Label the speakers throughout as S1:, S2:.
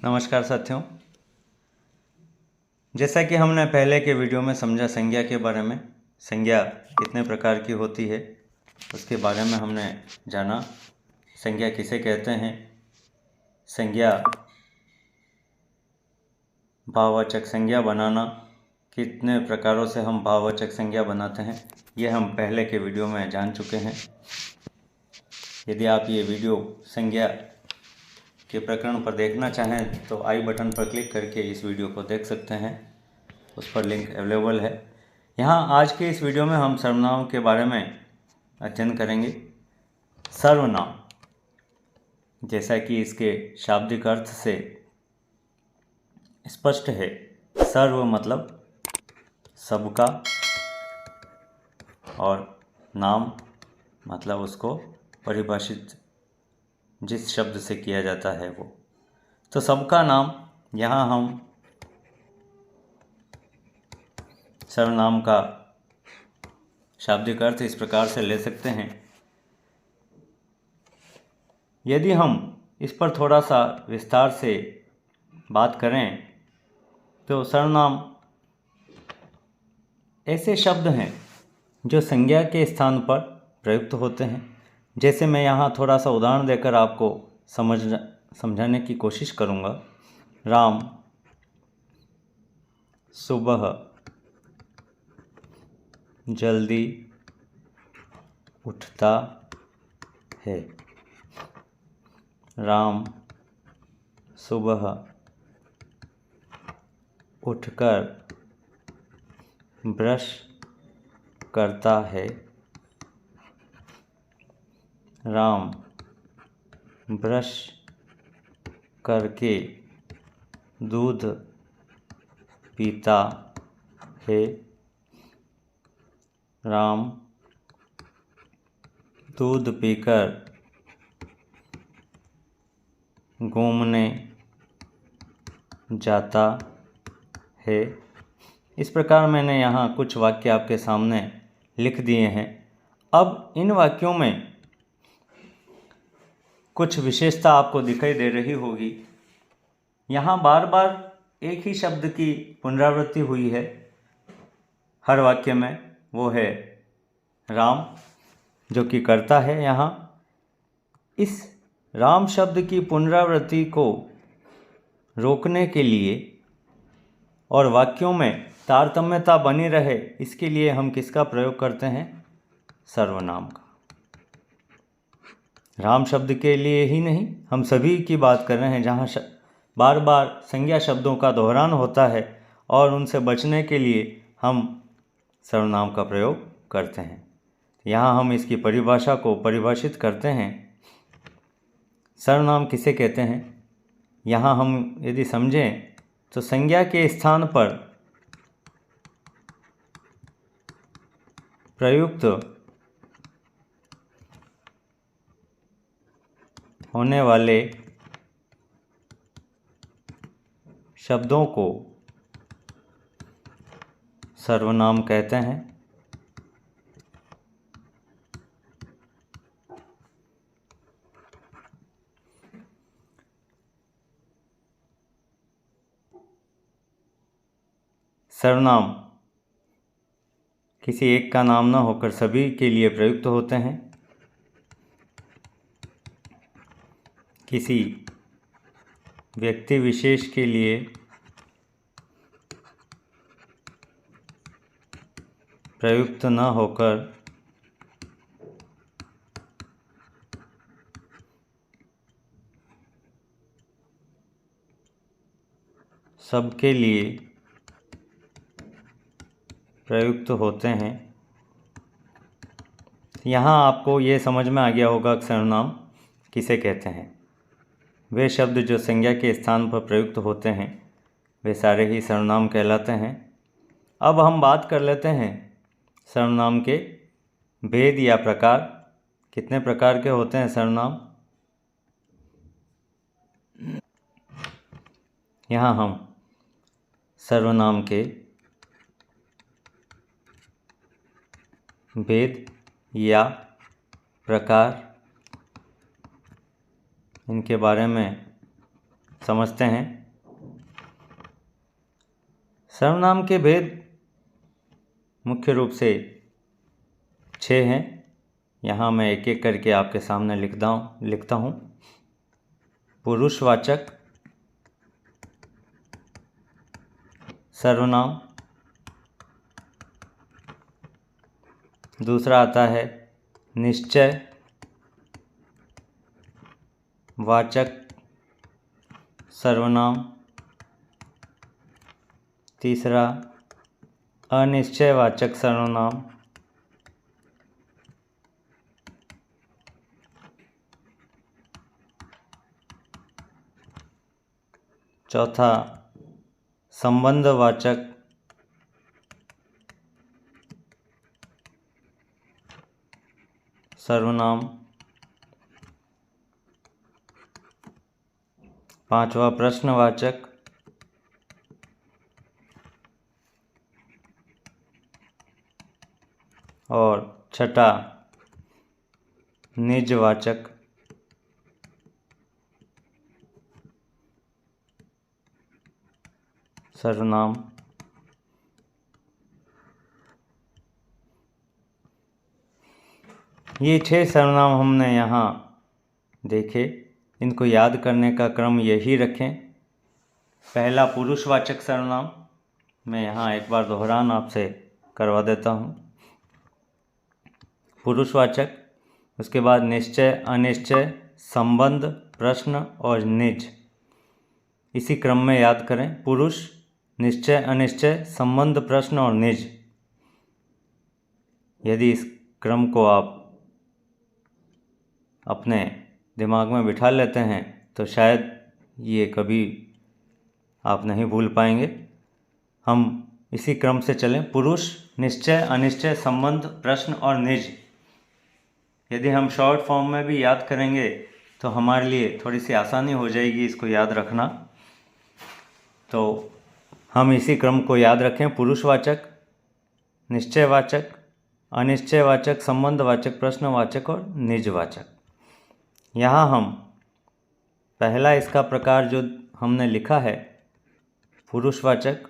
S1: नमस्कार साथियों। जैसा कि हमने पहले के वीडियो में समझा संज्ञा के बारे में, संज्ञा कितने प्रकार की होती है उसके बारे में हमने जाना। संज्ञा किसे कहते हैं, संज्ञा भाववाचक संज्ञा बनाना, कितने प्रकारों से हम भाववाचक संज्ञा बनाते हैं, ये हम पहले के वीडियो में जान चुके हैं। यदि आप ये वीडियो संज्ञा के प्रकरण पर देखना चाहें तो आई बटन पर क्लिक करके इस वीडियो को देख सकते हैं, उस पर लिंक अवेलेबल है। यहाँ आज के इस वीडियो में हम सर्वनाम के बारे में अध्ययन करेंगे। सर्वनाम, जैसा कि इसके शाब्दिक अर्थ से स्पष्ट है, सर्व मतलब सबका और नाम मतलब उसको परिभाषित जिस शब्द से किया जाता है वो। तो सबका नाम, यहाँ हम सर्वनाम का शाब्दिक अर्थ इस प्रकार से ले सकते हैं। यदि हम इस पर थोड़ा सा विस्तार से बात करें तो सर्वनाम ऐसे शब्द हैं जो संज्ञा के स्थान पर प्रयुक्त होते हैं। जैसे मैं यहाँ थोड़ा सा उदाहरण देकर आपको समझाने की कोशिश करूँगा। राम सुबह जल्दी उठता है। राम सुबह उठकर ब्रश करता है। राम ब्रश करके दूध पीता है। राम दूध पीकर घूमने जाता है। इस प्रकार मैंने यहाँ कुछ वाक्य आपके सामने लिख दिए हैं। अब इन वाक्यों में कुछ विशेषता आपको दिखाई दे रही होगी। यहाँ बार बार एक ही शब्द की पुनरावृत्ति हुई है हर वाक्य में, वो है राम, जो कि कर्ता है। यहाँ इस राम शब्द की पुनरावृत्ति को रोकने के लिए और वाक्यों में तारतम्यता बनी रहे, इसके लिए हम किसका प्रयोग करते हैं? सर्वनाम का। राम शब्द के लिए ही नहीं, हम सभी की बात कर रहे हैं जहाँ बार बार संज्ञा शब्दों का दोहरान होता है और उनसे बचने के लिए हम सर्वनाम का प्रयोग करते हैं। यहाँ हम इसकी परिभाषा को परिभाषित करते हैं। सर्वनाम किसे कहते हैं, यहाँ हम यदि समझें तो संज्ञा के स्थान पर प्रयुक्त होने वाले शब्दों को सर्वनाम कहते हैं। सर्वनाम किसी एक का नाम न होकर सभी के लिए प्रयुक्त होते हैं। किसी व्यक्ति विशेष के लिए प्रयुक्त न होकर सबके लिए प्रयुक्त होते हैं। यहाँ आपको ये समझ में आ गया होगा कि सर्वनाम किसे कहते हैं। वे शब्द जो संज्ञा के स्थान पर प्रयुक्त होते हैं वे सारे ही सर्वनाम कहलाते हैं। अब हम बात कर लेते हैं सर्वनाम के भेद या प्रकार। कितने प्रकार के होते हैं सर्वनाम? यहाँ हम सर्वनाम के भेद या प्रकार, इनके बारे में समझते हैं। सर्वनाम के भेद मुख्य रूप से 6 हैं। यहाँ मैं एक एक करके आपके सामने लिखता हूँ। पुरुषवाचक सर्वनाम, दूसरा आता है निश्चय वाचक सर्वनाम, तीसरा अनिश्चयवाचक सर्वनाम, चौथा संबंधवाचक सर्वनाम, पांचवा प्रश्नवाचक, और छठा निजवाचक सर्वनाम। ये 6 सर्वनाम हमने यहाँ देखे। इनको याद करने का क्रम यही रखें। पहला पुरुषवाचक सर्वनाम, मैं यहाँ एक बार दोहरान आपसे करवा देता हूँ। पुरुषवाचक, उसके बाद निश्चय, अनिश्चय, संबंध, प्रश्न और निज। इसी क्रम में याद करें। पुरुष, निश्चय, अनिश्चय, संबंध, प्रश्न और निज। यदि इस क्रम को आप अपने दिमाग में बिठा लेते हैं तो शायद ये कभी आप नहीं भूल पाएंगे। हम इसी क्रम से चलें। पुरुष, निश्चय, अनिश्चय, संबंध, प्रश्न और निज। यदि हम शॉर्ट फॉर्म में भी याद करेंगे तो हमारे लिए थोड़ी सी आसानी हो जाएगी इसको याद रखना। तो हम इसी क्रम को याद रखें। पुरुषवाचक, निश्चयवाचक, अनिश्चयवाचक, संबंधवाचक, प्रश्नवाचक और निजवाचक। यहाँ हम पहला इसका प्रकार जो हमने लिखा है पुरुषवाचक,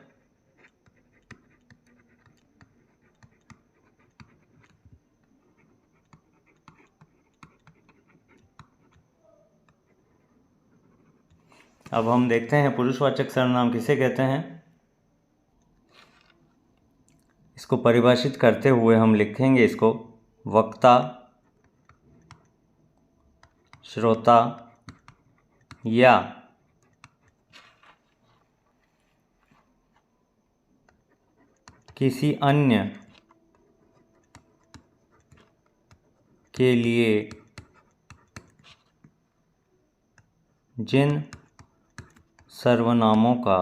S1: अब हम देखते हैं पुरुषवाचक सर्वनाम किसे कहते हैं। इसको परिभाषित करते हुए हम लिखेंगे इसको वक्ता, श्रोता या किसी अन्य के लिए जिन सर्वनामों का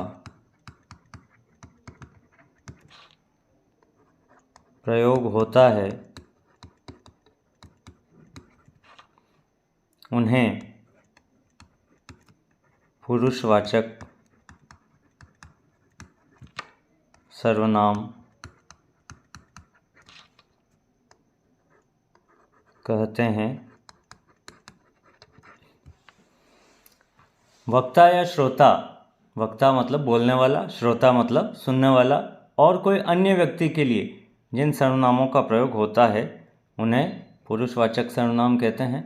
S1: प्रयोग होता है उन्हें पुरुषवाचक सर्वनाम कहते हैं। वक्ता या श्रोता, वक्ता मतलब बोलने वाला, श्रोता मतलब सुनने वाला, और कोई अन्य व्यक्ति के लिए जिन सर्वनामों का प्रयोग होता है उन्हें पुरुषवाचक सर्वनाम कहते हैं।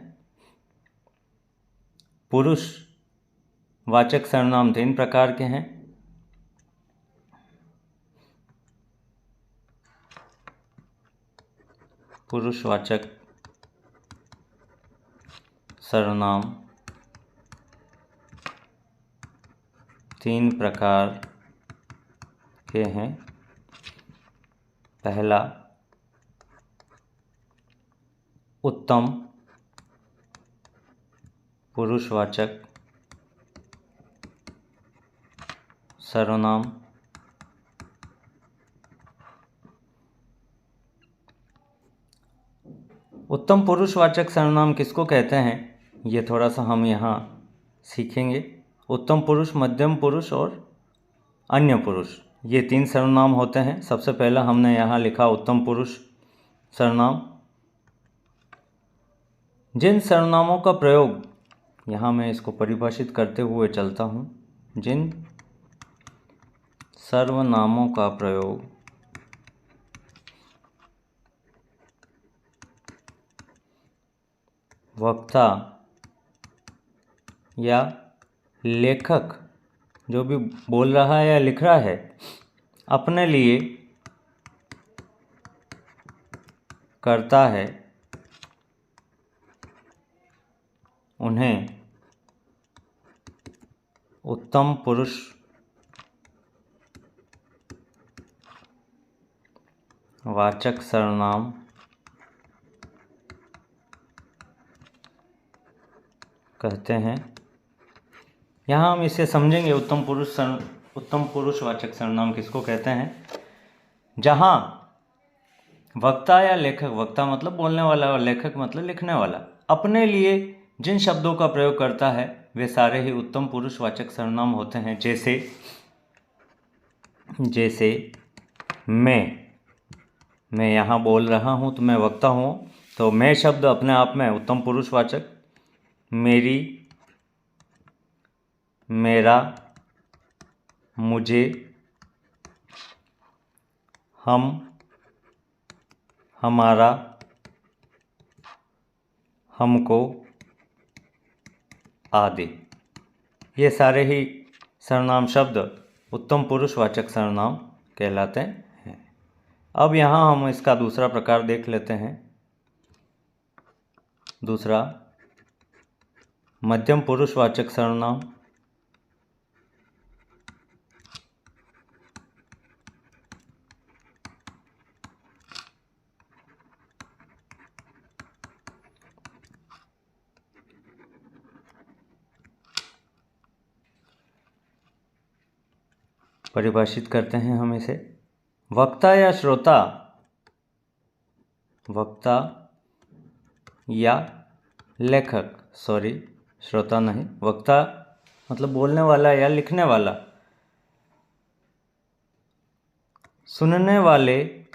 S1: पुरुषवाचक सर्वनाम 3 प्रकार के हैं। पुरुषवाचक सर्वनाम 3 प्रकार के हैं। पहला उत्तम पुरुषवाचक सर्वनाम, उत्तम पुरुषवाचक सर्वनाम किसको कहते हैं ये थोड़ा सा हम यहाँ सीखेंगे। उत्तम पुरुष, मध्यम पुरुष और अन्य पुरुष, ये 3 सर्वनाम होते हैं। सबसे पहला हमने यहाँ लिखा उत्तम पुरुष सर्वनाम। जिन सर्वनामों का प्रयोग यहाँ मैं इसको परिभाषित करते हुए चलता हूँ। जिन सर्वनामों का प्रयोग वक्ता या लेखक जो भी बोल रहा है या लिख रहा है अपने लिए करता है, उन्हें उत्तम पुरुष वाचक सर्वनाम कहते हैं। यहाँ हम इसे समझेंगे उत्तम पुरुष वाचक सर्वनाम किसको कहते हैं। जहाँ वक्ता या लेखक, वक्ता मतलब बोलने वाला और लेखक मतलब लिखने वाला, अपने लिए जिन शब्दों का प्रयोग करता है वे सारे ही उत्तम पुरुषवाचक सर्वनाम होते हैं। जैसे मैं यहाँ बोल रहा हूँ तो मैं वक्ता हूँ, तो मैं शब्द अपने आप में उत्तम पुरुषवाचक, मेरी, मेरा, मुझे, हम, हमारा, हमको आदि, ये सारे ही सर्वनाम शब्द उत्तम पुरुषवाचक सर्वनाम कहलाते हैं। अब यहाँ हम इसका दूसरा प्रकार देख लेते हैं। दूसरा, मध्यम पुरुषवाचक सर्वनाम। परिभाषित करते हैं हम इसे। वक्ता या श्रोता, वक्ता या लेखक, श्रोता नहीं, वक्ता मतलब बोलने वाला या लिखने वाला, सुनने वाले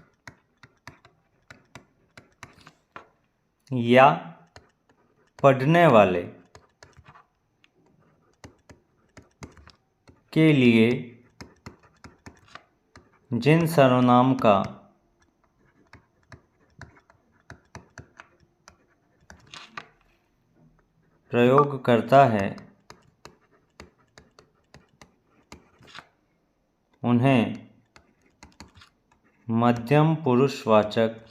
S1: या पढ़ने वाले के लिए जिन सर्वनाम का प्रयोग करता है उन्हें मध्यम पुरुषवाचक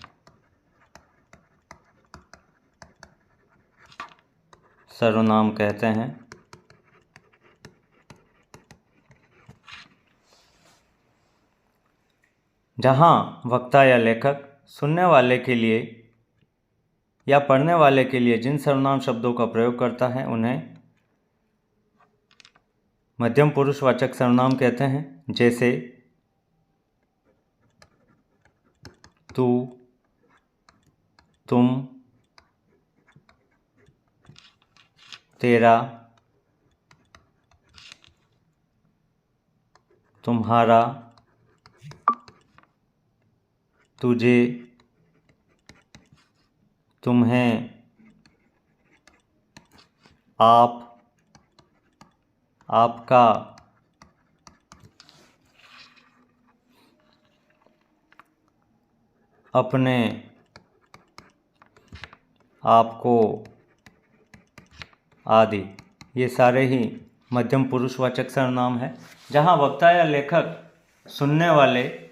S1: सर्वनाम कहते हैं। जहाँ वक्ता या लेखक सुनने वाले के लिए या पढ़ने वाले के लिए जिन सर्वनाम शब्दों का प्रयोग करता है उन्हें मध्यम पुरुषवाचक सर्वनाम कहते हैं। जैसे तू, तुम, तेरा, तुम्हारा, तुझे, तुम्हें, आप, आपका, अपने, आपको आदि, ये सारे ही मध्यम पुरुषवाचक सर्वनाम हैं। जहाँ वक्ता या लेखक सुनने वाले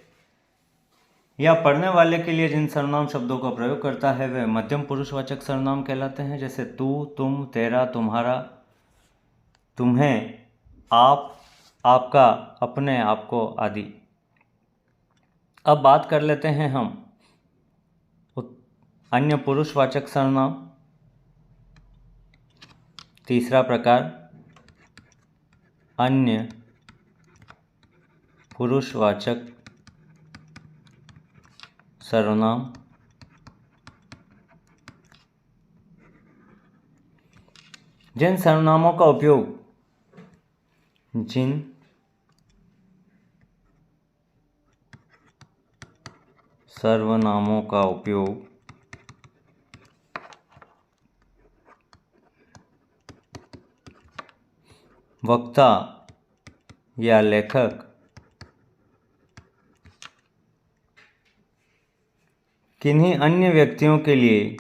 S1: या पढ़ने वाले के लिए जिन सर्वनाम शब्दों का प्रयोग करता है वे मध्यम पुरुषवाचक सर्वनाम कहलाते हैं। जैसे तू, तुम, तेरा, तुम्हारा, तुम्हें, आप, आपका, अपने, आपको आदि। अब बात कर लेते हैं हम अन्य पुरुषवाचक सर्वनाम। तीसरा प्रकार, अन्य पुरुषवाचक सर्वनाम। जिन सर्वनामों का उपयोग वक्ता या लेखक किन्हीं अन्य व्यक्तियों के लिए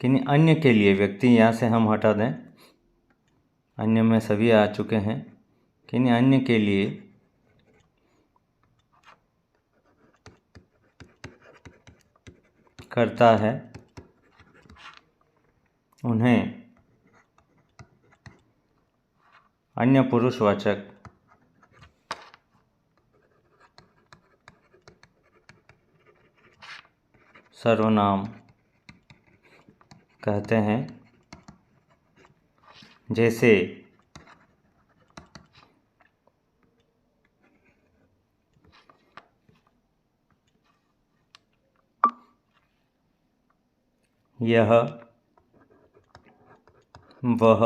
S1: किन्हीं अन्य के लिए, व्यक्ति यहाँ से हम हटा दें, अन्य में सभी आ चुके हैं, किन्हीं अन्य के लिए करता है, उन्हें अन्य पुरुषवाचक सर्वनाम कहते हैं। जैसे यह, वह,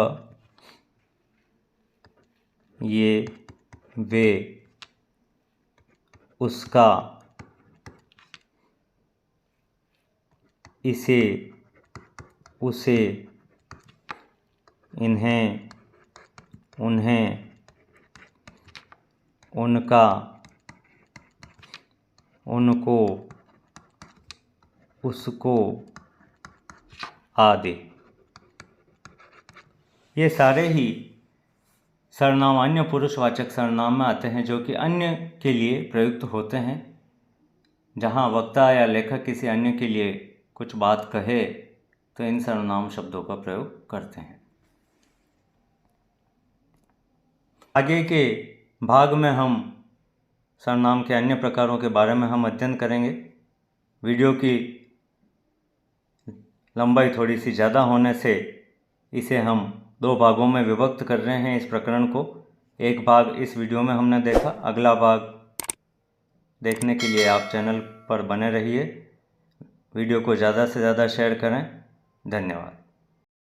S1: ये, वे, उसका, इसे, उसे, इन्हें, उन्हें, उनका, उनको, उसको आदि। ये सारे ही सर्वनाम अन्य पुरुषवाचक सर्वनाम में आते हैं, जो कि अन्य के लिए प्रयुक्त होते हैं। जहाँ वक्ता या लेखक किसी अन्य के लिए कुछ बात कहे तो इन सर्वनाम शब्दों का प्रयोग करते हैं। आगे के भाग में हम सर्वनाम के अन्य प्रकारों के बारे में हम अध्ययन करेंगे। वीडियो की लंबाई थोड़ी सी ज़्यादा होने से इसे हम 2 भागों में विभक्त कर रहे हैं इस प्रकरण को। एक भाग इस वीडियो में हमने देखा, अगला भाग देखने के लिए आप चैनल पर बने रहिए। वीडियो को ज़्यादा से ज़्यादा शेयर करें। धन्यवाद।